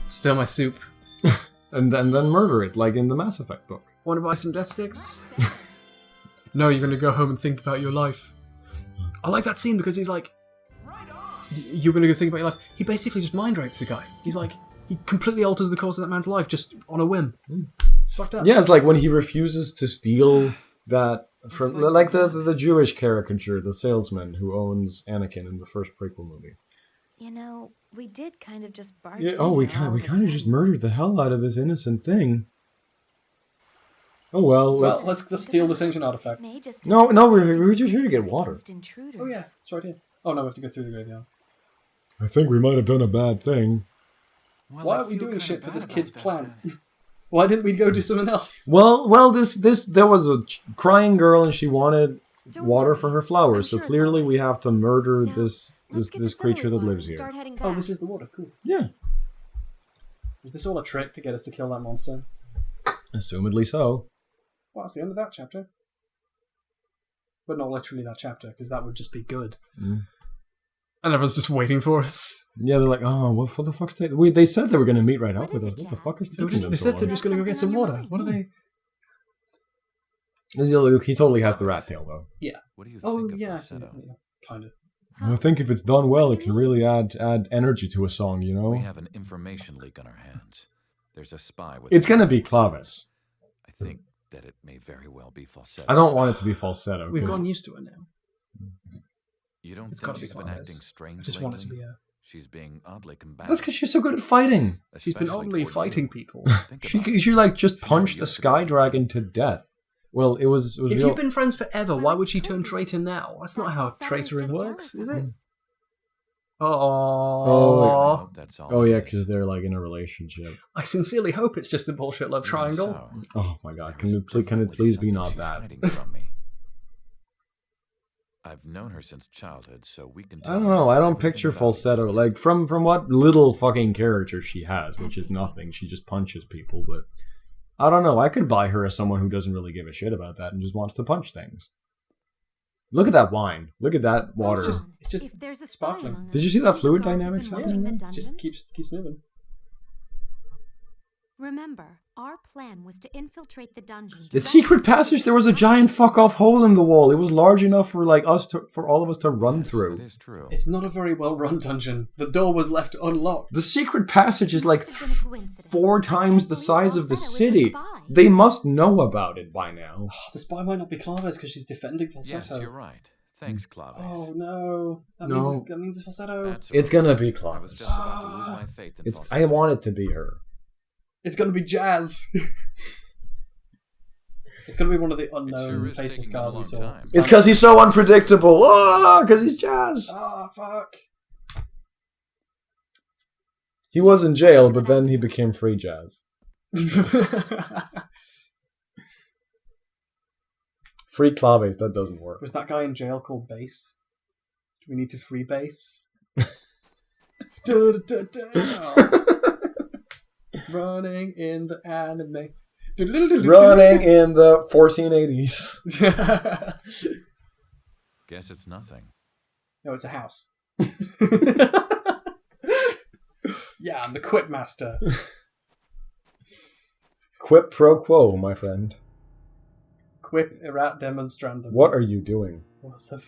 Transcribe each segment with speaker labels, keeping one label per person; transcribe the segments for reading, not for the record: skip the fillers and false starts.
Speaker 1: Stir my soup.
Speaker 2: and then murder it, like in the Mass Effect book.
Speaker 1: Want to buy some death sticks? No, you're going to go home and think about your life. I like that scene because he's like, you're going to go think about your life. He basically just mind rapes a guy. He's like, he completely alters the course of that man's life just on a whim. It's fucked up.
Speaker 2: Yeah, it's like when he refuses to steal that from, like the Jewish caricature, the salesman who owns Anakin in the first prequel movie.
Speaker 3: You know, we did kind of just barge
Speaker 2: Yeah,
Speaker 3: in
Speaker 2: we
Speaker 3: here
Speaker 2: kind
Speaker 3: all
Speaker 2: of
Speaker 3: of a
Speaker 2: just
Speaker 3: sudden.
Speaker 2: murdered the hell out of this innocent thing. Oh well,
Speaker 1: Let's steal this ancient artifact.
Speaker 3: May just
Speaker 2: no, we're just here to get water.
Speaker 3: against intruders.
Speaker 1: Oh yeah, it's right here. Oh no, we have to go through the graveyard.
Speaker 2: I think we might have done a bad thing.
Speaker 4: Well,
Speaker 1: Why
Speaker 4: I
Speaker 1: aren't we
Speaker 4: feel
Speaker 1: doing
Speaker 4: kinda
Speaker 1: shit for
Speaker 4: bad
Speaker 1: this
Speaker 4: about
Speaker 1: kid's
Speaker 4: that,
Speaker 1: plan?
Speaker 4: Danny.
Speaker 1: Why didn't we go do something else?
Speaker 2: Well, this there was a crying girl and she wanted
Speaker 3: Don't
Speaker 2: water
Speaker 3: worry.
Speaker 2: for her flowers,
Speaker 3: I'm
Speaker 2: so
Speaker 3: sure it's
Speaker 2: clearly
Speaker 3: all
Speaker 2: we have to murder
Speaker 3: Now,
Speaker 2: this
Speaker 3: let's get
Speaker 2: this
Speaker 3: the
Speaker 2: creature that
Speaker 3: filler
Speaker 2: lives
Speaker 3: and
Speaker 2: here.
Speaker 3: start heading
Speaker 1: Oh,
Speaker 3: back.
Speaker 1: this is the water. Cool.
Speaker 2: Yeah,
Speaker 1: Was this all a trick to get us to kill that monster?
Speaker 2: assumedly so.
Speaker 1: Well, that's the end of that chapter. But not literally that chapter, because that would just be good.
Speaker 2: Mm.
Speaker 1: And everyone's just waiting for us.
Speaker 2: Yeah, they're like, oh, what for the fuck's taking? They said they were going to meet right
Speaker 3: What
Speaker 2: up with
Speaker 3: is
Speaker 2: us.
Speaker 3: it,
Speaker 2: What the fuck is
Speaker 3: Jazz?
Speaker 2: taking
Speaker 1: They
Speaker 2: them so
Speaker 1: said they're
Speaker 2: long?
Speaker 1: just going to go get some water. What are they?
Speaker 2: He totally has the rat tail, though.
Speaker 4: What do you
Speaker 1: Oh,
Speaker 4: think of
Speaker 1: yeah,
Speaker 4: falsetto?
Speaker 1: kind of.
Speaker 2: I think if it's done well, it can really add energy to a song, you know?
Speaker 4: We have an information leak on our hands. There's a spy with.
Speaker 2: It's going to be Clavis.
Speaker 4: I think that it may very well be falsetto.
Speaker 2: I don't want it to be falsetto.
Speaker 1: We've
Speaker 2: 'cause-
Speaker 1: gotten used to it now.
Speaker 4: You don't
Speaker 1: It's
Speaker 4: think
Speaker 1: gotta be
Speaker 4: she's been
Speaker 1: Clavis.
Speaker 4: acting strange
Speaker 1: I just
Speaker 4: lately?
Speaker 1: want it to be a...
Speaker 4: She's being oddly combative.
Speaker 2: That's because she's so good at fighting.
Speaker 1: She's been
Speaker 4: especially
Speaker 1: oddly
Speaker 4: toward
Speaker 1: fighting
Speaker 4: you.
Speaker 1: people.
Speaker 4: Think
Speaker 2: She
Speaker 4: about it.
Speaker 2: like just
Speaker 4: She's no
Speaker 2: punched a
Speaker 4: use to
Speaker 2: sky
Speaker 4: me.
Speaker 2: dragon to death. Well, it was
Speaker 1: If
Speaker 2: real.
Speaker 1: you've been friends forever, why would she
Speaker 3: Well, I
Speaker 1: turn
Speaker 3: told you.
Speaker 1: traitor now? That's not
Speaker 3: That
Speaker 1: how
Speaker 3: falsetto is
Speaker 1: traitoring
Speaker 3: just
Speaker 1: works,
Speaker 3: jealous
Speaker 1: is
Speaker 3: of
Speaker 1: it?
Speaker 3: us.
Speaker 4: I
Speaker 1: Oh,
Speaker 4: hope that's all
Speaker 2: Oh
Speaker 4: it
Speaker 2: yeah,
Speaker 4: is.
Speaker 2: because they're like in a relationship.
Speaker 1: I sincerely hope it's just a bullshit love
Speaker 4: Even
Speaker 1: triangle.
Speaker 4: so,
Speaker 2: Oh my god, can
Speaker 4: there's
Speaker 2: it please
Speaker 4: definitely
Speaker 2: be
Speaker 4: something
Speaker 2: not
Speaker 4: she's
Speaker 2: that?
Speaker 4: hiding from me. I've known her since childhood, so we can
Speaker 2: I
Speaker 4: tell
Speaker 2: don't know. I
Speaker 4: almost
Speaker 2: don't
Speaker 4: everything
Speaker 2: picture
Speaker 4: about each
Speaker 2: falsetto
Speaker 4: other.
Speaker 2: like from what little fucking character she has, which is nothing. She just punches people, but I don't know. I could buy her as someone who doesn't really give a shit about that and just wants to punch things. Look at that wine. Look at that water.
Speaker 1: It's just
Speaker 3: If there's a
Speaker 1: sparkling.
Speaker 3: spy among
Speaker 2: Did
Speaker 3: us,
Speaker 2: you see that
Speaker 3: the
Speaker 2: fluid
Speaker 3: gods have
Speaker 2: dynamics
Speaker 3: been
Speaker 2: happening
Speaker 3: watching the
Speaker 2: there?
Speaker 1: it just
Speaker 3: dungeon.
Speaker 1: keeps moving.
Speaker 3: Remember, our plan was to infiltrate the dungeon.
Speaker 2: The secret passage. There was a giant fuck off hole in the wall. It was large enough for for all of us to run
Speaker 4: Yes,
Speaker 2: through.
Speaker 4: That is true.
Speaker 1: It's not a very well run dungeon. The door was left unlocked.
Speaker 2: The secret passage is like
Speaker 3: Must have been a coincidence.
Speaker 2: 4
Speaker 3: I
Speaker 2: times
Speaker 3: can't
Speaker 2: the
Speaker 3: believe
Speaker 2: size of the
Speaker 3: Falsetto is a
Speaker 2: city.
Speaker 3: spy.
Speaker 2: They must know about it by now.
Speaker 1: Oh, the spy might not be Clavis because she's defending
Speaker 4: Yes,
Speaker 1: falsetto.
Speaker 4: you're right. Thanks, Claves.
Speaker 1: Oh no, that
Speaker 2: No.
Speaker 1: means it's falsetto.
Speaker 4: That's
Speaker 2: It's
Speaker 4: all right.
Speaker 2: gonna be
Speaker 4: I was
Speaker 2: Clavis.
Speaker 4: just about to lose my faith in
Speaker 2: It's.
Speaker 4: falsetto.
Speaker 2: I want it to be her.
Speaker 1: It's gonna be Jazz. It's gonna be one of the unknown
Speaker 4: sure is
Speaker 1: fatal
Speaker 4: taking them a
Speaker 1: scars we
Speaker 4: long
Speaker 1: saw.
Speaker 4: time.
Speaker 2: It's because he's so unpredictable. Ah, because he's Jazz.
Speaker 1: Ah, fuck.
Speaker 2: He was in jail, but then he became free Jazz. Free Claves. That doesn't work.
Speaker 1: Was that guy in jail called Base? Do we need to free Base? Running in the anime.
Speaker 2: Running in the 1480s.
Speaker 4: Guess it's nothing.
Speaker 1: No, it's a house. Yeah, I'm the quit master.
Speaker 2: Quip pro quo, my friend.
Speaker 1: Quip erat demonstrandum.
Speaker 2: What are you doing?
Speaker 1: What the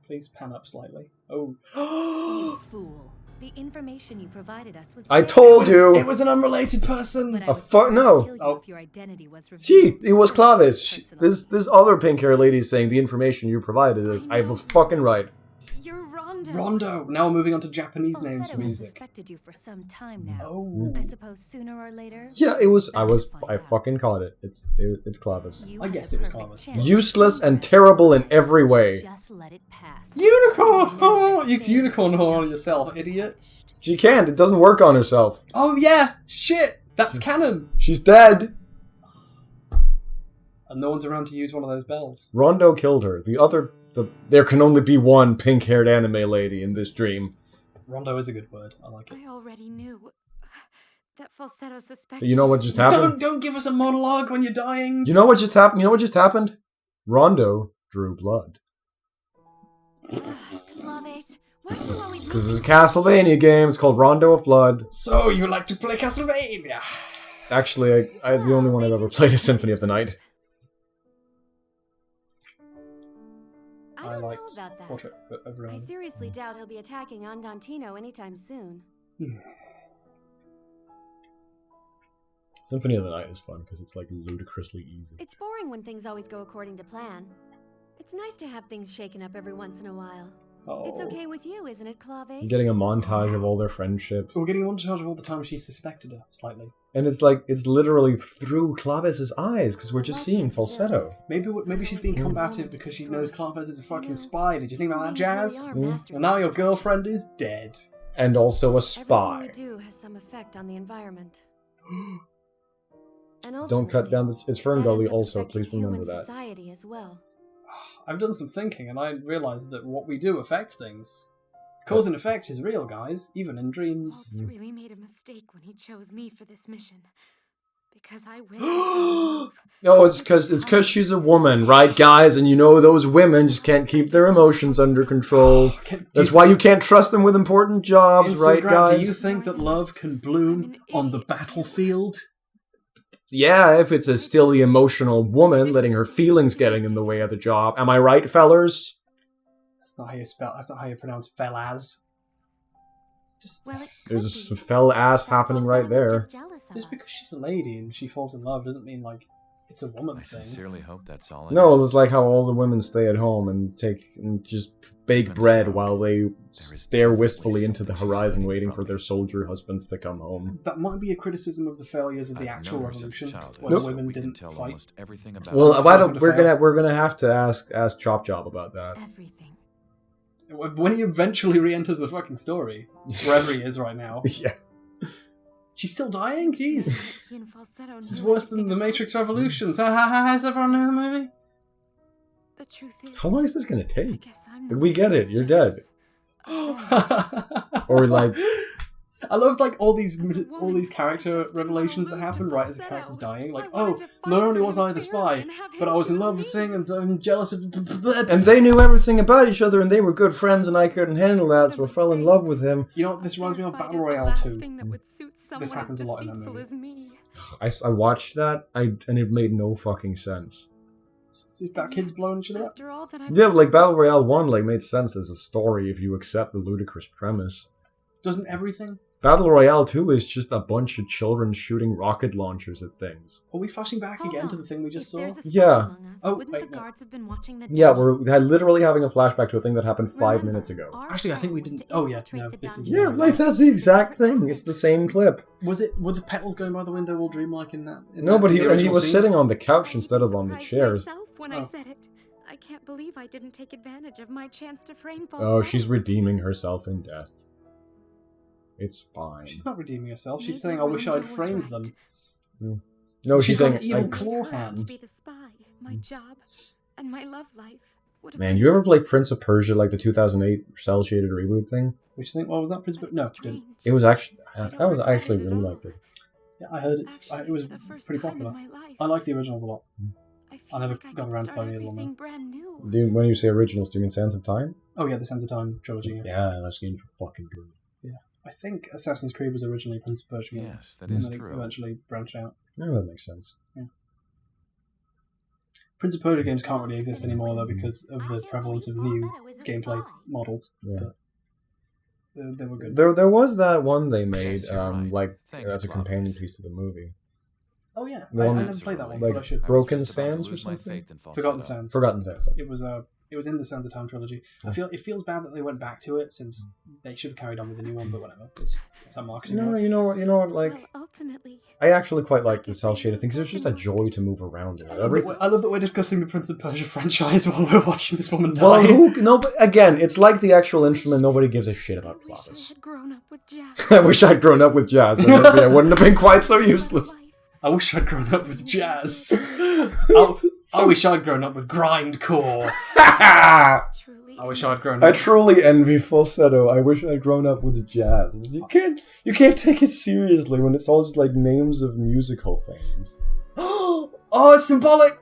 Speaker 1: Please pan up slightly. Oh.
Speaker 3: You fool. The information you provided us was
Speaker 2: I
Speaker 3: very-
Speaker 2: told you.
Speaker 1: It was an unrelated person.
Speaker 3: But I
Speaker 2: A
Speaker 3: was
Speaker 2: fuck
Speaker 3: going to
Speaker 2: no.
Speaker 3: kill you
Speaker 1: Oh.
Speaker 3: if your identity was
Speaker 2: See,
Speaker 3: revealed.
Speaker 2: it was Clavis.
Speaker 3: Personal.
Speaker 2: This other pink hair lady is saying the information you provided is. I have a fucking right.
Speaker 3: You're Rondo.
Speaker 1: Rondo. Now we're moving on to Japanese names
Speaker 3: Falsetto
Speaker 1: for
Speaker 3: has
Speaker 1: music.
Speaker 3: suspected you for some time now.
Speaker 1: Oh.
Speaker 3: I suppose sooner or later.
Speaker 2: Yeah, it was. I
Speaker 3: That's fine.
Speaker 2: fucking caught it. It's Clavis.
Speaker 3: You
Speaker 1: I
Speaker 3: had
Speaker 1: guessed
Speaker 3: a
Speaker 1: it was
Speaker 3: perfect
Speaker 1: Thomas.
Speaker 3: chance.
Speaker 2: Useless and terrible in every way.
Speaker 3: Just let it pass.
Speaker 1: Unicorn!
Speaker 3: Oh,
Speaker 1: You can unicorn horn on yourself, idiot.
Speaker 2: She can't. It doesn't work on herself.
Speaker 1: Oh yeah! Shit! That's canon!
Speaker 2: She's dead.
Speaker 1: And no one's around to use one of those bells.
Speaker 2: Rondo killed her. There can only be one pink-haired anime lady in this dream.
Speaker 1: Rondo is a good word. I like it.
Speaker 3: I already knew that Falsetto suspected.
Speaker 2: You know what just happened?
Speaker 1: Don't give us a monologue when you're dying.
Speaker 2: You know what just happened? You know what just happened? Rondo drew blood.
Speaker 3: Claves, Why do you always
Speaker 2: Because this is a Castlevania game. It's called Rondo of Blood.
Speaker 1: So you like to play Castlevania?
Speaker 2: Actually, I the only one I've ever played is Symphony of the Night.
Speaker 3: I don't know
Speaker 1: liked
Speaker 3: about that.
Speaker 1: Portrait of
Speaker 3: I
Speaker 1: Rowan.
Speaker 3: seriously doubt he'll be attacking Andantino anytime soon.
Speaker 2: Symphony of the Night is fun because it's like ludicrously easy.
Speaker 3: It's boring when things always go according to plan. It's nice to have things shaken up every once in a while.
Speaker 1: Oh.
Speaker 3: It's okay with you, isn't it, Clave?
Speaker 2: You're getting a montage of all their friendship.
Speaker 1: We're getting a montage of all the time she suspected her, slightly.
Speaker 2: And it's like, it's literally through Clavis' eyes, because we're just seeing falsetto.
Speaker 1: Maybe she's being combative because she knows Clarvez is a fucking spy. Did you think about that, Jazz?
Speaker 3: Really are
Speaker 2: Mm.
Speaker 3: masters
Speaker 1: Well, now
Speaker 3: of
Speaker 1: your
Speaker 3: deception.
Speaker 1: girlfriend is dead.
Speaker 2: And also a
Speaker 3: Everything
Speaker 2: spy.
Speaker 3: we do has some effect on the environment. And
Speaker 2: Don't cut down the... It's
Speaker 3: that
Speaker 2: Fern Gully
Speaker 3: ends up
Speaker 2: also,
Speaker 3: affecting
Speaker 2: please remember
Speaker 3: human
Speaker 2: that.
Speaker 3: society as well.
Speaker 1: I've done some thinking and I realised that what we do affects things. Cause and effect is real, guys, even in dreams.
Speaker 5: Waltz really made a mistake when he chose me for this mission. Because I went with love.
Speaker 2: No, it's because she's a woman, right, guys? And you know those women just can't keep their emotions under control. That's why you can't trust them with important jobs, right,
Speaker 1: Instagram,
Speaker 2: guys?
Speaker 1: do you think that love can bloom on the battlefield?
Speaker 2: Yeah, if it's a stilly, emotional woman letting her feelings getting in the way of the job. Am I right, fellers?
Speaker 1: That's not how you spell. That's not how you pronounce fellas. Just
Speaker 5: Well, it
Speaker 2: There's
Speaker 5: could
Speaker 2: some
Speaker 5: be.
Speaker 2: fell ass happening
Speaker 3: Falsetto
Speaker 2: right
Speaker 3: was
Speaker 2: there.
Speaker 3: just jealous of
Speaker 1: just
Speaker 3: us.
Speaker 1: because she's a lady and she falls in love doesn't mean like it's a woman
Speaker 4: I
Speaker 1: thing.
Speaker 4: sincerely hope that's all.
Speaker 2: No, it's like how all the women stay at home and just bake bread while they stare wistfully into the horizon waiting for their soldier husbands to come home.
Speaker 1: That might be a criticism of the failures of the actual revolution when
Speaker 2: Nope.
Speaker 1: women didn't fight.
Speaker 4: Almost everything about
Speaker 2: Well, why
Speaker 1: wasn't
Speaker 2: don't
Speaker 1: a fail.
Speaker 2: we're gonna have to ask Chop Job about that.
Speaker 5: Everything.
Speaker 1: When he eventually re-enters the fucking story, wherever he is right now,
Speaker 2: Yeah.
Speaker 1: she's still dying. Jeez,
Speaker 5: He and Falsetto
Speaker 1: this is
Speaker 5: knew
Speaker 1: worse than
Speaker 5: everything
Speaker 1: the
Speaker 5: about
Speaker 1: Matrix
Speaker 5: each other.
Speaker 1: Revolutions. Has everyone known the movie?
Speaker 5: The truth is,
Speaker 2: How long is this gonna
Speaker 5: I
Speaker 2: take?
Speaker 5: guess I'm
Speaker 2: Did
Speaker 5: not
Speaker 2: we get it?
Speaker 5: as
Speaker 2: You're dead.
Speaker 5: jealous of them.
Speaker 2: Or like,
Speaker 1: I loved like all these character revelations that happen right as the character's dying. Like, oh, not only was I the spy, but I was in love with the thing and I'm jealous of.
Speaker 2: and they knew everything about each other and they were good friends and I couldn't handle that, so I fell in love with him.
Speaker 1: You know what? This reminds me of
Speaker 5: Fight is
Speaker 1: Battle
Speaker 5: the
Speaker 1: Royale
Speaker 5: last
Speaker 1: 2.
Speaker 5: thing that would suit someone
Speaker 1: happens
Speaker 5: as
Speaker 1: a lot in that
Speaker 5: deceitful
Speaker 1: movie.
Speaker 5: as me.
Speaker 2: I watched that, and it made no fucking sense.
Speaker 1: It's about kids blowing each other up.
Speaker 5: After all that I've
Speaker 2: Yeah, like Battle Royale 1 like made sense as a story if you accept the ludicrous premise.
Speaker 1: Doesn't everything?
Speaker 2: Battle Royale 2 is just a bunch of children shooting rocket launchers at things.
Speaker 1: Are we flashing back
Speaker 5: Hold
Speaker 1: again to
Speaker 5: on.
Speaker 1: the thing we just
Speaker 5: If
Speaker 1: saw?
Speaker 5: there's a spy
Speaker 2: Yeah.
Speaker 5: among us,
Speaker 1: Oh,
Speaker 5: wouldn't
Speaker 1: wait,
Speaker 5: the
Speaker 1: no.
Speaker 5: guards have been watching the
Speaker 2: Yeah,
Speaker 5: dungeon?
Speaker 2: we're literally having a flashback to a thing that happened 5
Speaker 5: Remember,
Speaker 2: minutes ago.
Speaker 5: our
Speaker 1: Actually, I think we
Speaker 5: plan was
Speaker 1: didn't-
Speaker 5: to
Speaker 1: oh, yeah,
Speaker 5: infiltrate
Speaker 1: no,
Speaker 5: the
Speaker 1: this is-
Speaker 5: dungeon.
Speaker 2: Yeah, like that's the exact thing. It's the same clip.
Speaker 1: Was it? Were the petals going by the window all dreamlike in that?
Speaker 2: No, but
Speaker 1: in
Speaker 2: he
Speaker 1: the
Speaker 2: and he
Speaker 1: original
Speaker 2: was
Speaker 1: scene?
Speaker 2: sitting on the couch instead of on the
Speaker 5: Surprised
Speaker 2: chairs.
Speaker 5: myself when
Speaker 1: Oh.
Speaker 5: I said it. I can't believe I didn't take advantage of my chance to frame
Speaker 2: Oh,
Speaker 5: Falsetto.
Speaker 2: she's redeeming herself in death. It's fine.
Speaker 1: She's not redeeming herself. She's
Speaker 5: Maybe
Speaker 1: saying, "I wish
Speaker 5: Rondo
Speaker 1: I'd
Speaker 5: was
Speaker 1: framed
Speaker 5: right.
Speaker 1: them."
Speaker 2: No,
Speaker 1: She's
Speaker 2: she's
Speaker 1: got
Speaker 2: saying.
Speaker 1: an evil
Speaker 2: I-
Speaker 1: claw
Speaker 5: For her
Speaker 1: hand.
Speaker 5: to be the spy, my job, and my love life would have
Speaker 2: Man,
Speaker 5: been
Speaker 2: you ever
Speaker 5: easy.
Speaker 2: play Prince of Persia, like the 2008 cell shaded reboot thing?
Speaker 1: Which thing? What was that? Principal? No,
Speaker 5: That's
Speaker 1: didn't.
Speaker 5: strange.
Speaker 2: It was actually.
Speaker 5: I don't
Speaker 2: I
Speaker 5: regret
Speaker 2: actually
Speaker 5: it at
Speaker 2: really
Speaker 5: all.
Speaker 2: liked it.
Speaker 1: Yeah, I heard it.
Speaker 5: Actually,
Speaker 1: It was
Speaker 5: for the first
Speaker 1: pretty
Speaker 5: time
Speaker 1: popular.
Speaker 5: in my life,
Speaker 1: I like the originals a lot.
Speaker 5: I feel
Speaker 1: I never
Speaker 5: like I
Speaker 1: got
Speaker 5: could
Speaker 1: around to
Speaker 5: start
Speaker 1: playing the other one,
Speaker 5: everything brand new.
Speaker 2: When you say originals, do you mean Sands of Time?
Speaker 1: Oh yeah, the Sands of Time trilogy.
Speaker 2: Yeah, those games were fucking good.
Speaker 1: I think Assassin's Creed was originally Prince of Persia.
Speaker 4: Yes, that
Speaker 1: and
Speaker 4: is
Speaker 1: then it
Speaker 4: true.
Speaker 1: eventually branched out.
Speaker 2: Yeah, that makes sense.
Speaker 1: Prince of Persia games can't really exist anymore though because of the prevalence of new gameplay models.
Speaker 2: Yeah.
Speaker 1: But they were good.
Speaker 2: There was that one they made,
Speaker 4: Yes, you're right.
Speaker 2: like
Speaker 4: Thanks,
Speaker 2: as a
Speaker 4: Clovis.
Speaker 2: companion piece to the movie.
Speaker 1: Oh yeah,
Speaker 2: The
Speaker 1: I
Speaker 2: one-
Speaker 1: never played that one,
Speaker 2: like,
Speaker 1: but I should.
Speaker 4: I was
Speaker 2: Broken
Speaker 4: just about to
Speaker 2: Sands or
Speaker 4: lose my
Speaker 2: something?
Speaker 4: faith in Falsetto.
Speaker 1: Forgotten Sands.
Speaker 2: Forgotten Sands.
Speaker 1: It was in the Sands of Time trilogy. It feels bad that they went back to it since they should have carried on with the new one, but whatever. It's a marketing.
Speaker 2: No,
Speaker 1: choice.
Speaker 2: you know what, like
Speaker 5: Well, ultimately,
Speaker 2: I actually quite like the cell shaded things. There's just a joy to move around in it.
Speaker 1: I love that we're discussing the Prince of Persia franchise while we're watching this woman die.
Speaker 2: Well, no, but again, it's like the actual instrument. Nobody gives a shit about
Speaker 5: I wish I
Speaker 2: Clovis.
Speaker 5: had grown up with jazz.
Speaker 2: I wish I'd grown up with jazz. Then it wouldn't have been quite so useless.
Speaker 1: I wish I'd grown up with jazz. I wish I'd grown up with grindcore.
Speaker 5: Truly,
Speaker 1: I wish I'd grown
Speaker 2: I
Speaker 1: up.
Speaker 2: truly envy Falsetto. I wish I'd grown up with jazz. You can't take it seriously when it's all just like names of musical things.
Speaker 1: Oh, it's symbolic.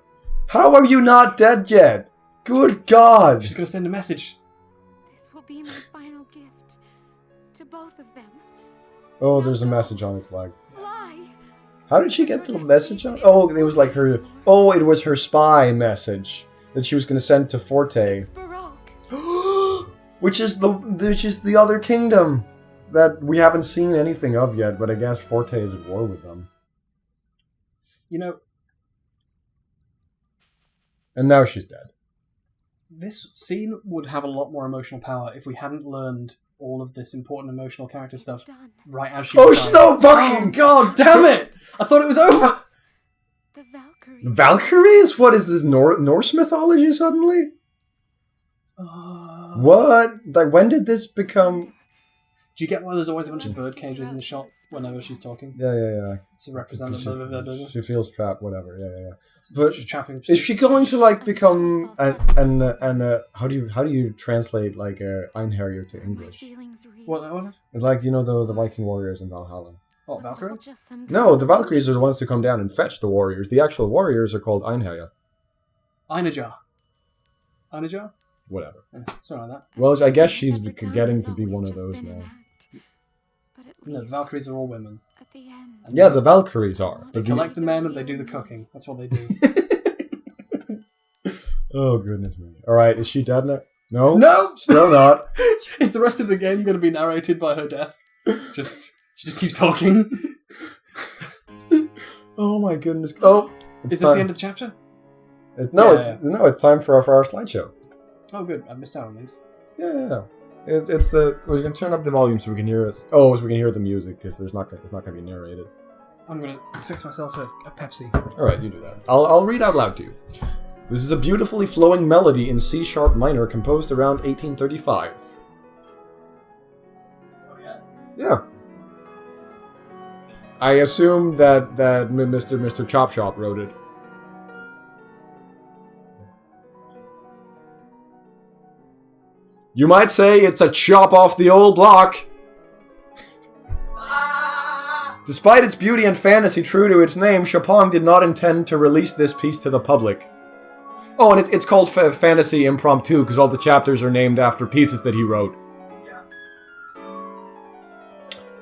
Speaker 2: How are you not dead yet? Good God!
Speaker 1: She's gonna send a message.
Speaker 5: this will be my final gift. to both of them.
Speaker 2: Oh, there's a message on its leg.
Speaker 5: Why?
Speaker 2: How did she get the message on? Oh, it was like her... Oh, it was her spy message that she was going to send to Forte.
Speaker 5: It's Baroque.
Speaker 2: Which is the other kingdom that we haven't seen anything of yet, but I guess Forte is at war with them.
Speaker 1: You know,
Speaker 2: And now she's dead.
Speaker 1: this scene would have a lot more emotional power if we hadn't learned all of this important emotional character stuff
Speaker 5: Done.
Speaker 1: right as she
Speaker 2: Oh,
Speaker 1: was dying.
Speaker 2: no fucking god damn it!
Speaker 1: I thought it was over!
Speaker 5: The Valkyries.
Speaker 2: Valkyries? What is this, Norse mythology suddenly? What? Like, when did this become...
Speaker 1: Do you get why there's always a bunch of bird cages in the shot whenever she's talking?
Speaker 2: Yeah.
Speaker 1: To represent the
Speaker 2: She feels trapped, whatever, yeah. But
Speaker 1: trapping.
Speaker 2: is she going to, like, become how do you translate, like, Einherjar to English?
Speaker 5: Feelings real.
Speaker 1: What?
Speaker 2: It's like, you know, the Viking warriors in Valhalla.
Speaker 1: Oh,
Speaker 5: Was it all
Speaker 1: Valkyrie?
Speaker 5: just some
Speaker 2: No,
Speaker 5: kind
Speaker 2: the
Speaker 5: of
Speaker 2: Valkyries are the
Speaker 5: illusion?
Speaker 2: ones who come down and fetch the warriors. The actual warriors are called Einherjar.
Speaker 1: Einajar. Einajar?
Speaker 2: Whatever.
Speaker 1: Something like that.
Speaker 2: Well, I guess she's
Speaker 5: At the time,
Speaker 2: getting
Speaker 5: it's
Speaker 2: to be
Speaker 5: always
Speaker 2: one of
Speaker 5: just
Speaker 2: those
Speaker 5: been an
Speaker 2: now.
Speaker 5: act. But at
Speaker 1: No, the
Speaker 5: least
Speaker 1: Valkyries are all women.
Speaker 5: at the end.
Speaker 2: Yeah, the Valkyries are.
Speaker 1: They
Speaker 2: But
Speaker 1: collect the men and they do the cooking. That's what they do.
Speaker 2: Oh, goodness me. Alright, is she dead now? No?
Speaker 1: No!
Speaker 2: Still not.
Speaker 1: Is the rest of the game going to be narrated by her death? She just keeps talking.
Speaker 2: Oh my goodness. Oh!
Speaker 1: Is this the end of the chapter?
Speaker 2: No, it's time for our slideshow.
Speaker 1: Oh, good. I missed out on these.
Speaker 2: Yeah. It's the... Well, you can turn up the volume so we can hear it. Oh, so we can hear the music, because it's not going to be narrated.
Speaker 1: I'm going to fix myself a Pepsi.
Speaker 2: Alright, you do that. I'll read out loud to you. This is a beautifully flowing melody in C-sharp minor composed around 1835.
Speaker 1: Oh, yeah?
Speaker 2: Yeah. I assume that Mr. Chop Shop wrote it. You might say it's a chop off the old block. Despite its beauty and fantasy true to its name, Chopin did not intend to release this piece to the public. Oh, and it's called Fantasy Impromptu because all the chapters are named after pieces that he wrote.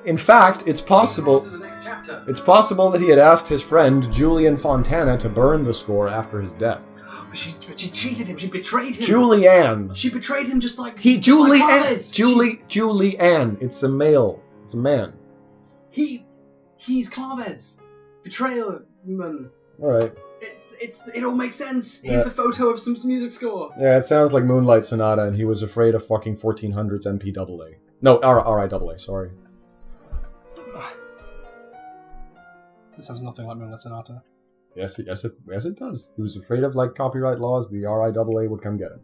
Speaker 2: In fact, it's possible that he had asked his friend Julian Fontana to burn the score after his death.
Speaker 1: But she cheated him. She betrayed him.
Speaker 2: Julianne.
Speaker 1: She betrayed him just like
Speaker 2: Julianne. Julianne. It's a male. It's a man.
Speaker 1: He's Claves. Betrayal man.
Speaker 2: Alright.
Speaker 1: It all makes sense. Here's a photo of some music score.
Speaker 2: Yeah, it sounds like Moonlight Sonata, and he was afraid of fucking 1400s MPAA. No, RIAA, sorry.
Speaker 1: This sounds nothing like Moonlight Sonata.
Speaker 2: Yes, it does. He was afraid of, like, copyright laws. The RIAA would come get him.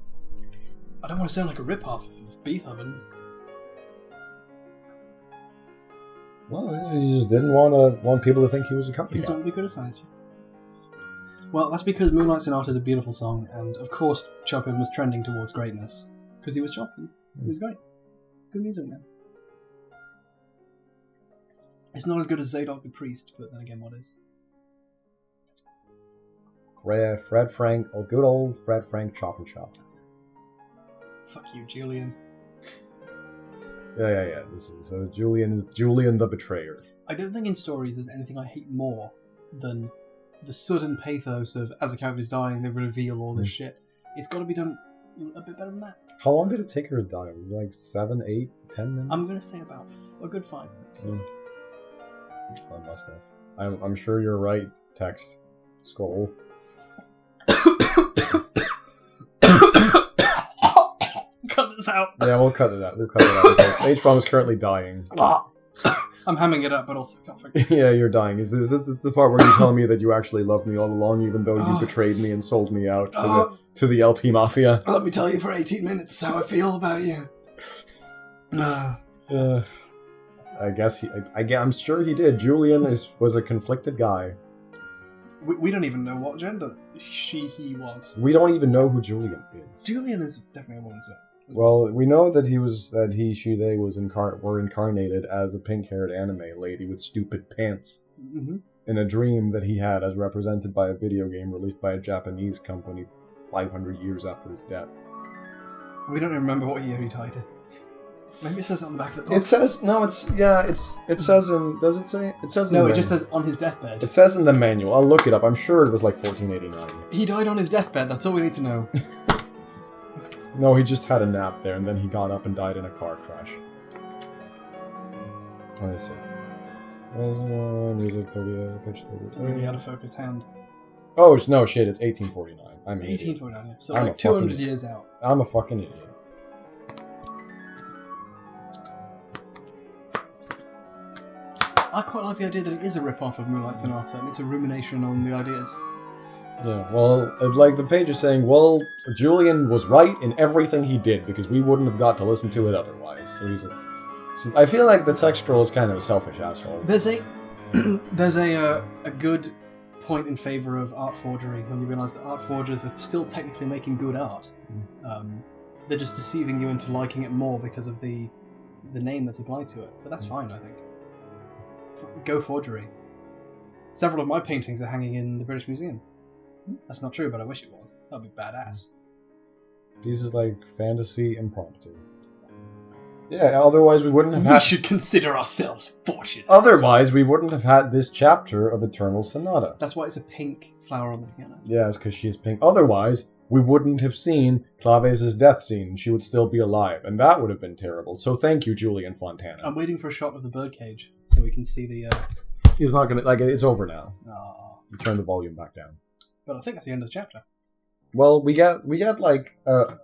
Speaker 1: I don't want to sound like a rip-off of Beethoven.
Speaker 2: Well, he just didn't want people to think he was a
Speaker 1: He doesn't
Speaker 2: copycat.
Speaker 1: want to be criticized. Well, that's because Moonlight Sonata is a beautiful song, and of course Chopin was trending towards greatness. Because he was Chopin. He was great. Good music, man. It's not as good as Zadok the Priest, but then again, what is?
Speaker 2: Fred Frank, good old Fred Frank Chop and Chop.
Speaker 1: Fuck you, Julian.
Speaker 2: Yeah. This is Julian the Betrayer.
Speaker 1: I don't think in stories there's anything I hate more than the sudden pathos of, as a character's dying, they reveal all this shit. It's got to be done a bit better than that.
Speaker 2: How long did it take her to die? Was it like 7, 8, 10 minutes?
Speaker 1: I'm going to say about a good 5 minutes.
Speaker 2: I must have. I'm sure you're right, text. Scroll.
Speaker 1: Cut this out.
Speaker 2: Yeah, we'll cut it out. Because H-Bomb is currently dying.
Speaker 1: I'm hamming it up, but also can't forget.
Speaker 2: Yeah, you're dying. Is this the part where you're telling me that you actually loved me all along, even though you betrayed me and sold me out to the LP Mafia?
Speaker 1: Let me tell you for 18 minutes how I feel about you.
Speaker 2: I guess I'm sure he did. Julian was a conflicted guy.
Speaker 1: We don't even know what gender he was.
Speaker 2: We don't even know who Julian is.
Speaker 1: Julian is definitely a woman, so.
Speaker 2: Well, we know that he, she, they were incarnated as a pink-haired anime lady with stupid pants in a dream that he had, as represented by a video game released by a Japanese company 500 years after his death.
Speaker 1: We don't even remember what year he died in. Maybe it says it on the back of the box.
Speaker 2: It says no. It says in. Does it say? It says in
Speaker 1: No,
Speaker 2: the
Speaker 1: it just
Speaker 2: manual.
Speaker 1: says on his deathbed.
Speaker 2: It says in the manual. I'll look it up. I'm sure it was like 1489.
Speaker 1: He died on his deathbed. That's all we need to know.
Speaker 2: No, he just had a nap there, and then he got up and died in a car crash. Let me see. Music 38, pitch 38.
Speaker 1: Really out of focus hand.
Speaker 2: Oh no, shit! It's 1849. I'm an idiot.
Speaker 1: 1849. Yeah. So
Speaker 2: I'm
Speaker 1: like
Speaker 2: a
Speaker 1: 200
Speaker 2: fucking-
Speaker 1: years out.
Speaker 2: I'm a fucking idiot.
Speaker 1: I quite like the idea that it is a rip-off of Moonlight Sonata, and it's a rumination on the ideas.
Speaker 2: Yeah, well, like the page is saying, well, Julian was right in everything he did because we wouldn't have got to listen to it otherwise. So I feel like the text scroll is kind of a selfish asshole.
Speaker 1: There's a there's a good point in favour of art forgery when you realise that art forgers are still technically making good art. They're just deceiving you into liking it more because of the name that's applied to it. But that's fine, I think. Go forgery. Several of my paintings are hanging in the British Museum. That's not true, but I wish it was. That'd be badass.
Speaker 2: These is like fantasy impromptu. Yeah, otherwise we wouldn't have
Speaker 1: We
Speaker 2: had.
Speaker 1: should consider ourselves fortunate.
Speaker 2: Otherwise, we wouldn't have had this chapter of Eternal Sonata.
Speaker 1: That's why it's a pink flower on the piano.
Speaker 2: Yeah, it's because she's pink. Otherwise, we wouldn't have seen Claves' death scene. She would still be alive, and that would have been terrible. So thank you, Julian Fontana.
Speaker 1: I'm waiting for a shot of the birdcage so we can see the.
Speaker 2: He's not gonna like. It's over now.
Speaker 1: Oh.
Speaker 2: You turn the volume back down.
Speaker 1: But I think that's the end of the chapter.
Speaker 2: Well, we get like a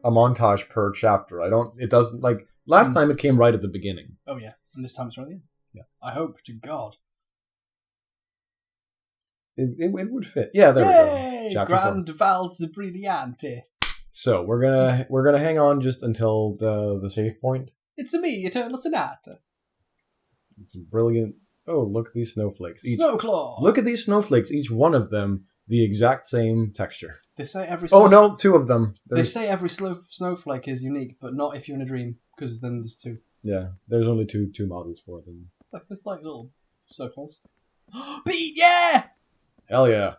Speaker 2: montage per chapter. It doesn't like last time it came right at the beginning.
Speaker 1: Oh yeah, and this time it's right at the end.
Speaker 2: Yeah.
Speaker 1: I hope to God.
Speaker 2: It would fit. Yeah, there
Speaker 1: Yay!
Speaker 2: we go. Chapter 4.
Speaker 1: Grand Valse Brillante.
Speaker 2: So we're gonna hang on just until the save point.
Speaker 1: It's a me, Eternal Sonata.
Speaker 2: It's brilliant. Oh, look at these snowflakes.
Speaker 1: Snowclaw.
Speaker 2: Look at these snowflakes. Each one of them the exact same texture.
Speaker 1: They say every.
Speaker 2: Oh no, two of them.
Speaker 1: They say every snowflake is unique, but not if you're in a dream, because then there's two.
Speaker 2: Yeah, there's only two models for them.
Speaker 1: It's like little circles. Pete, yeah!
Speaker 2: Hell yeah.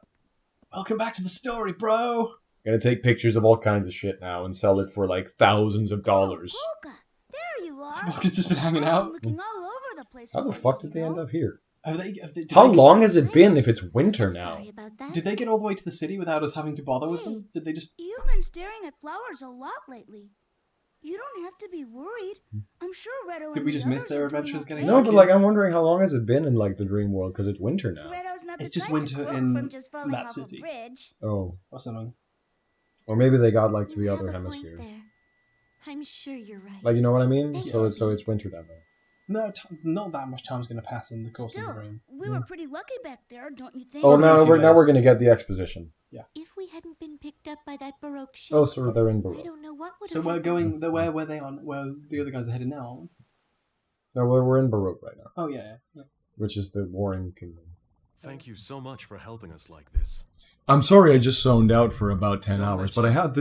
Speaker 1: Welcome back to the story, bro.
Speaker 2: Gonna take pictures of all kinds of shit now and sell it for like thousands of dollars.
Speaker 6: Polka, there you are.
Speaker 1: Polka's just been hanging out.
Speaker 6: I'm looking all over the place.
Speaker 2: How the
Speaker 6: for
Speaker 2: fuck
Speaker 6: you,
Speaker 2: did they
Speaker 6: you
Speaker 2: end
Speaker 6: know?
Speaker 2: up here?
Speaker 1: Did
Speaker 2: How
Speaker 1: they-
Speaker 2: long has it been if it's winter now?
Speaker 3: Sorry about that.
Speaker 1: Did they get all the way to the city without us having to bother with them? Did they just...
Speaker 6: You've been staring at flowers a lot lately. You don't have to be worried. I'm sure Redo
Speaker 1: Did
Speaker 6: and
Speaker 1: we
Speaker 6: the
Speaker 1: just miss
Speaker 6: others
Speaker 1: their
Speaker 6: are doing
Speaker 1: adventures
Speaker 6: okay.
Speaker 1: getting
Speaker 2: No,
Speaker 1: back
Speaker 2: but
Speaker 1: in?
Speaker 2: like I'm wondering how long has it been in like the dream world because it's winter now.
Speaker 6: Redo's not
Speaker 1: It's
Speaker 6: the
Speaker 1: just
Speaker 6: type
Speaker 1: winter
Speaker 6: to croak
Speaker 1: in
Speaker 6: from just falling
Speaker 1: that
Speaker 6: off
Speaker 1: city.
Speaker 6: A bridge.
Speaker 2: Oh,
Speaker 1: Or something.
Speaker 2: or maybe they got like to
Speaker 3: You
Speaker 2: the
Speaker 3: have
Speaker 2: other
Speaker 3: a point
Speaker 2: hemisphere.
Speaker 3: there. I'm sure you're right.
Speaker 2: Like you know what I mean?
Speaker 3: Thank
Speaker 2: So
Speaker 3: you.
Speaker 2: it's winter down there.
Speaker 1: No, not that much time's going to pass in the course of
Speaker 6: Still,
Speaker 1: the dream.
Speaker 6: we were pretty lucky back there, don't you think?
Speaker 2: Oh,
Speaker 1: Probably a
Speaker 2: now
Speaker 1: few
Speaker 2: we're
Speaker 1: days.
Speaker 2: gonna get the exposition.
Speaker 3: If we hadn't been picked up by that Baroque ship,
Speaker 2: Oh, so they're in
Speaker 3: I
Speaker 2: Baroque.
Speaker 3: don't know what would
Speaker 1: So
Speaker 3: have
Speaker 1: we're
Speaker 3: happened.
Speaker 1: going... Where were they on? Where the other guys are headed now, aren't we?
Speaker 2: No, we're in Baroque right now,
Speaker 1: Oh, yeah.
Speaker 2: which is the Warring Kingdom.
Speaker 7: Thank you so much for helping us like this.
Speaker 2: I'm sorry, I just zoned out for about 10
Speaker 7: Don't
Speaker 2: hours,
Speaker 7: mention
Speaker 2: but I had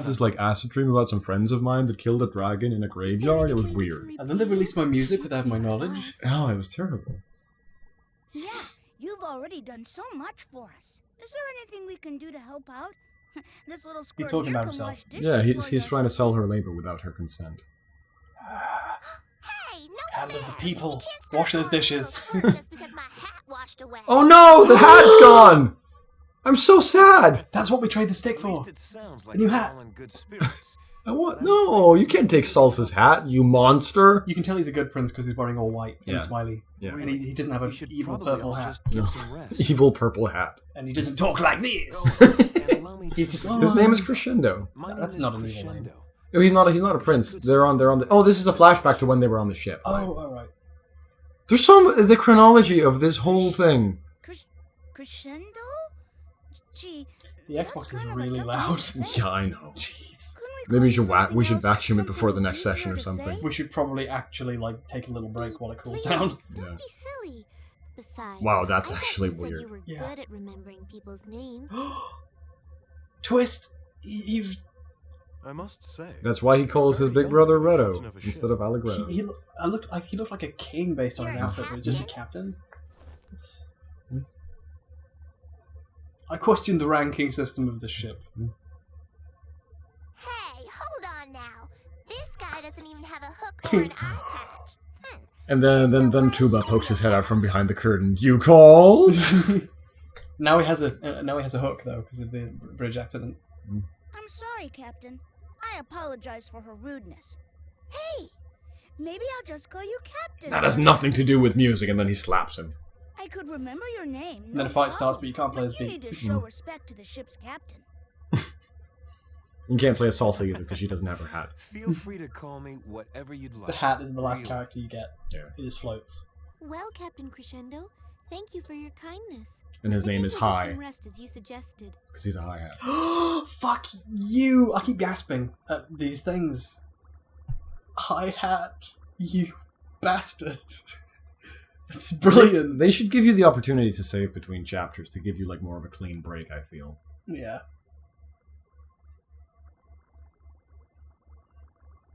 Speaker 2: this like acid dream about some friends of mine that killed a dragon in a graveyard. It was weird.
Speaker 1: And then they released my music without my knowledge.
Speaker 2: Oh, it was terrible.
Speaker 6: Yeah, you've already done so much for us. Is there anything we can do to help out? This little squirt
Speaker 1: talking
Speaker 6: here
Speaker 1: about
Speaker 6: can
Speaker 1: himself.
Speaker 6: wash dishes
Speaker 2: Yeah,
Speaker 6: for
Speaker 2: he's
Speaker 6: you.
Speaker 2: trying to sell her labor without her consent.
Speaker 6: Hey, no
Speaker 1: Hand of the
Speaker 6: fair.
Speaker 1: people.
Speaker 6: You can't start
Speaker 1: Wash those
Speaker 6: calling
Speaker 1: dishes.
Speaker 6: me a clerk just because my hat washed away.
Speaker 2: Oh no, the hat's gone! I'm so sad!
Speaker 1: That's what we trade the stick
Speaker 7: At
Speaker 1: for.
Speaker 7: least it sounds like
Speaker 1: A new
Speaker 7: you're
Speaker 1: hat.
Speaker 7: all in good spirits.
Speaker 2: I want no, you can't take Salsa's hat, you monster!
Speaker 1: You can tell he's a good prince because he's wearing all white
Speaker 2: Yeah.
Speaker 1: and smiley.
Speaker 2: Yeah.
Speaker 1: And he doesn't have
Speaker 7: We
Speaker 1: an
Speaker 7: should
Speaker 1: evil
Speaker 7: probably
Speaker 1: purple
Speaker 7: all
Speaker 1: hat.
Speaker 7: just get some rest.
Speaker 2: Evil purple hat.
Speaker 1: And he doesn't talk like this.
Speaker 7: And allow me to
Speaker 1: He's just,
Speaker 7: introduce-
Speaker 1: oh,
Speaker 2: His name is Crescendo.
Speaker 7: My name
Speaker 1: That's
Speaker 7: is
Speaker 1: not an evil name.
Speaker 7: Crescendo.
Speaker 2: Oh, he's not a prince. They're on the oh, this is a flashback to when they were on the ship.
Speaker 1: Oh, alright.
Speaker 2: There's the chronology of this whole thing.
Speaker 6: Crescendo? Gee,
Speaker 1: The
Speaker 6: that's
Speaker 1: Xbox is
Speaker 6: kind of a
Speaker 1: really
Speaker 6: tough
Speaker 1: loud.
Speaker 6: one to say.
Speaker 2: Yeah, I know.
Speaker 1: Jeez.
Speaker 6: Couldn't
Speaker 2: Maybe we should
Speaker 6: call it
Speaker 2: we should
Speaker 6: something
Speaker 2: vacuum it
Speaker 6: else,
Speaker 2: before the next
Speaker 6: something
Speaker 2: session or
Speaker 6: easier to
Speaker 2: something.
Speaker 6: say?
Speaker 1: We should probably actually take a little break while it cools
Speaker 3: Please,
Speaker 1: down.
Speaker 2: Yeah.
Speaker 3: Don't be silly. Besides,
Speaker 2: Wow, that's
Speaker 3: I thought
Speaker 2: actually
Speaker 3: you said
Speaker 2: weird.
Speaker 3: You were
Speaker 1: Yeah.
Speaker 3: good at remembering people's names.
Speaker 1: Twist. You've...
Speaker 7: I must say.
Speaker 2: That's why he calls his big brother Redo instead of Allegretto.
Speaker 1: He looked like a king based on his
Speaker 6: You're a
Speaker 1: outfit, but just a
Speaker 6: captain?
Speaker 1: captain. It's... I question the ranking system of the ship.
Speaker 6: Hey, hold on now. This guy
Speaker 8: guy doesn't even have a hook or an eye patch.
Speaker 2: And then Tuba pokes his head out from behind the curtain. You called?
Speaker 1: Now he has a hook though because of the bridge accident.
Speaker 6: I'm sorry, Captain. I apologize for her rudeness. Hey, maybe I'll just call you Captain.
Speaker 2: That has nothing to do with music, and then he slaps him.
Speaker 6: I could remember your name.
Speaker 1: And then a fight starts, but you can't play as
Speaker 6: You
Speaker 1: beat.
Speaker 6: need to show respect to the ship's captain.
Speaker 2: You can't play a salsa either because she doesn't have her hat.
Speaker 7: Feel free to call me whatever you'd like.
Speaker 1: The hat is the last
Speaker 7: Really.
Speaker 1: character you get.
Speaker 2: Yeah.
Speaker 1: It just floats.
Speaker 8: Well, Captain Crescendo, thank you for your kindness.
Speaker 2: And his name is
Speaker 8: I think we'll get
Speaker 2: High
Speaker 8: some rest as you suggested.
Speaker 2: because he's a high hat.
Speaker 1: Fuck you! I keep gasping at these things. Hi hat, you bastard. It's brilliant.
Speaker 2: They should give you the opportunity to save between chapters to give you like more of a clean break, I feel.
Speaker 1: Yeah.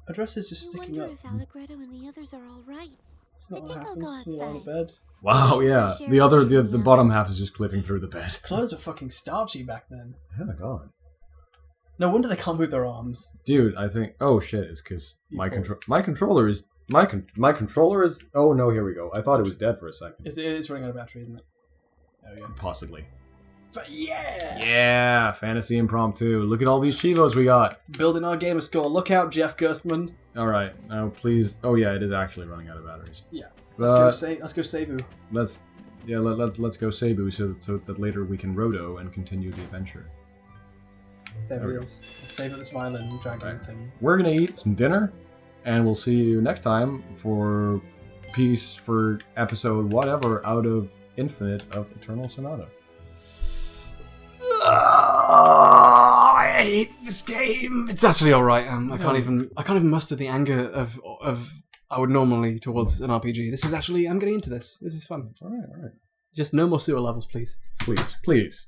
Speaker 1: Address is just
Speaker 8: I
Speaker 1: sticking
Speaker 8: wonder
Speaker 1: up.
Speaker 8: if Allegretto and the others are all right.
Speaker 1: It's not
Speaker 8: I
Speaker 1: what
Speaker 8: think I'll
Speaker 1: happens.
Speaker 8: go
Speaker 1: You lie in
Speaker 8: outside.
Speaker 1: bed.
Speaker 2: Wow, yeah. The bottom half is just clipping through the bed.
Speaker 1: Clothes were fucking starchy back then.
Speaker 2: Oh my god.
Speaker 1: No wonder they can't move their arms.
Speaker 2: Dude, I think oh shit, it's cuz
Speaker 1: You
Speaker 2: my
Speaker 1: paused.
Speaker 2: controller is my controller is oh no, here we go. I thought it was dead for a second.
Speaker 1: It is running out of battery, isn't it? There we go.
Speaker 2: Possibly.
Speaker 1: But yeah!
Speaker 2: Yeah, fantasy impromptu. Look at all these chivos we got.
Speaker 1: Building our gamer score. Look out, Jeff Gerstmann.
Speaker 2: All right, now please. Oh yeah, it is actually running out of batteries.
Speaker 1: Yeah. Let's go Seibu.
Speaker 2: Let's go Cebu so that later we can roto and continue the adventure.
Speaker 1: There
Speaker 2: There
Speaker 1: it
Speaker 2: we go.
Speaker 1: is. Let's save up this violin dragon
Speaker 2: Right.
Speaker 1: thing.
Speaker 2: We're gonna eat some dinner, and we'll see you next time for piece for episode whatever out of Infinite of Eternal Sonata.
Speaker 1: I hate this game. It's actually all right. I can't even muster the anger of I would normally towards an RPG. This is actually I'm getting into this. This is fun.
Speaker 2: All right.
Speaker 1: Just no more sewer levels, please.
Speaker 2: Please.